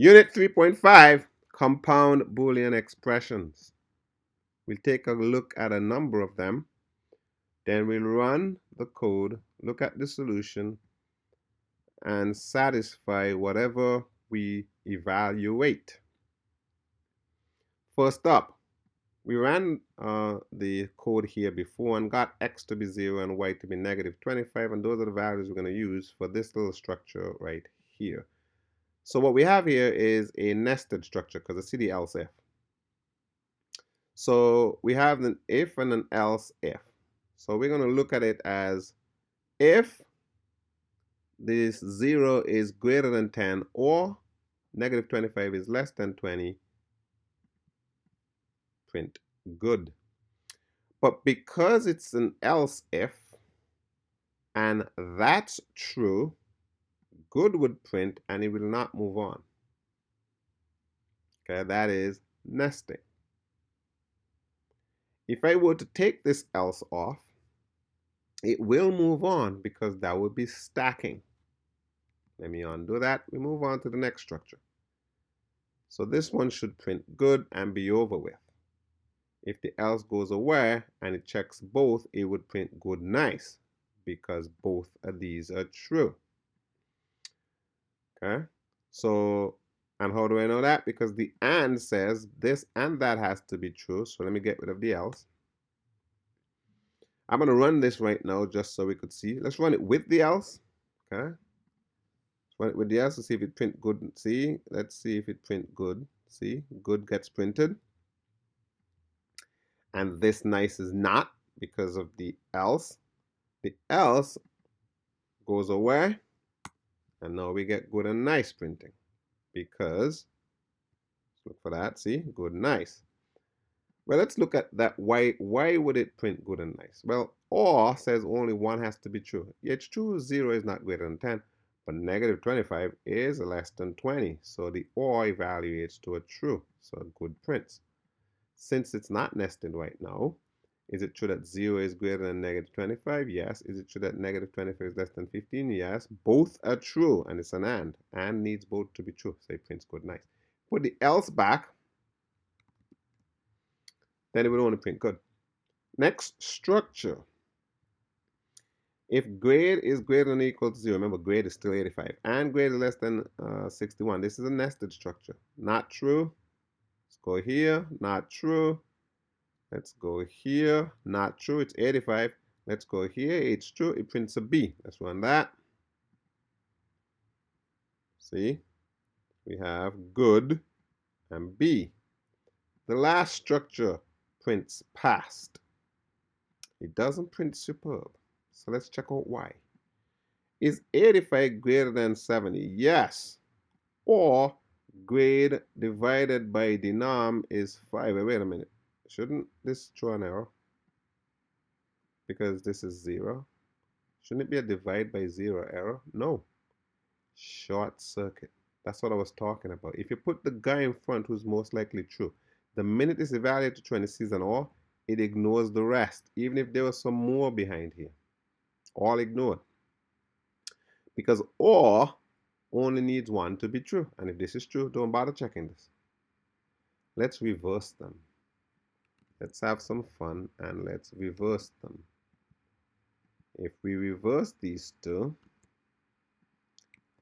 Unit 3.5, compound Boolean expressions. We'll take a look at a number of them. Then we'll run the code, look at the solution, and satisfy whatever we evaluate. First up, we ran the code here before and got x to be 0 and y to be negative 25, and those are the values we're going to use for this little structure right here. So what we have here is a nested structure because it's the else if. So we have an if and an else if. So we're going to look at it as if this 0 is greater than 10 or negative 25 is less than 20, print good. But because it's an else if and that's true, good would print and it will not move on. Okay, that is nesting. If I were to take this else off, it will move on because that would be stacking. Let me undo that. We move on to the next structure. So this one should print good and be over with. If the else goes away and it checks both, it would print good nice because both of these are true. Okay, so, and how do I know that? Because the and says this and that has to be true. So let me get rid of the else. I'm going to run this right now just so we could see. Let's run it with the else. Okay, let's run it with the else to see if it print good. See, let's see if it print good. See, good gets printed. And this nice is not because of the else. The else goes away. And now we get good and nice printing because, let's look for that, see, good and nice. Well, let's look at that. Why would it print good and nice? Well, or says only one has to be true. Yeah, it's true 0 is not greater than 10, but negative 25 is less than 20. So the or evaluates to a true, so good prints. Since it's not nested right now, is it true that 0 is greater than negative 25? Yes. Is it true that negative 25 is less than 15? Yes. Both are true, and it's an and needs both to be true. So it prints good, nice. Put the else back, then it would only print good. Next structure. If grade is greater than or equal to 0, remember grade is still 85, and grade is less than 61, this is a nested structure. Not true. Let's go here. Not true. Let's go here. Not true. It's 85. Let's go here. It's true. It prints a B. Let's run that. See? We have good and B. The last structure prints past. It doesn't print superb. So let's check out why. Is 85 greater than 70? Yes. Or grade divided by denom is 5. Wait a minute. Shouldn't this throw an error? Because this is 0. Shouldn't it be a divide by 0 error? No. Short circuit. That's what I was talking about. If you put the guy in front who's most likely true, the minute it's evaluated to 20 sees an or, it ignores the rest, even if there was some more behind here. All ignored. Because or only needs one to be true. And if this is true, don't bother checking this. Let's reverse them. Let's have some fun and let's reverse them. If we reverse these two,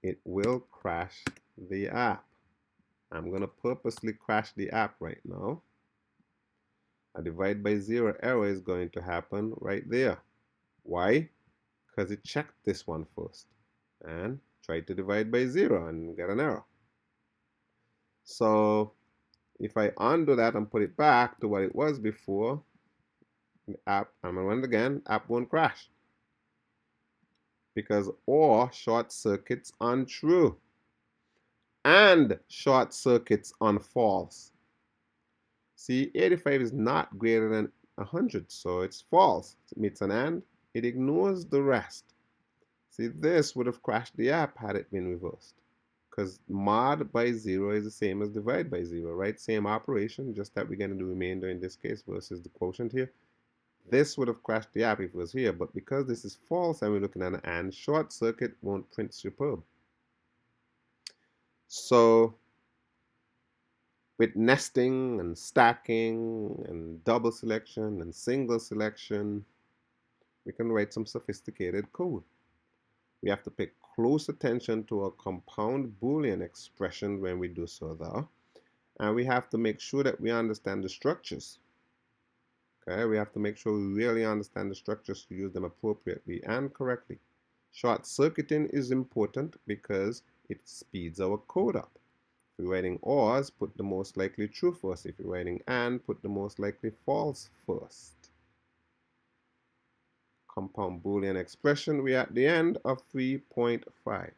it will crash the app. I'm going to purposely crash the app right now. A divide by 0 error is going to happen right there. Why? Because it checked this one first and tried to divide by 0 and get an error. So if I undo that and put it back to what it was before, the app, I'm going to run it again, app won't crash. Because or short circuits on true and short circuits on false. See, 85 is not greater than 100, so it's false. It meets an and. It ignores the rest. See, this would have crashed the app had it been reversed. Because mod by 0 is the same as divide by 0, right? Same operation, just that we're going to do remainder in this case versus the quotient here. This would have crashed the app if it was here, but because this is false and we're looking at an and, short circuit won't print superb. So With nesting and stacking and double selection and single selection, we can write some sophisticated code. We have to pay close attention to a compound Boolean expression when we do so though. And we have to make sure that we understand the structures. Okay, we have to make sure we really understand the structures to use them appropriately and correctly. Short circuiting is important because it speeds our code up. If you're writing ORs, put the most likely true first. If you're writing AND, put the most likely false first. Compound Boolean expression, we're at the end of 3.5.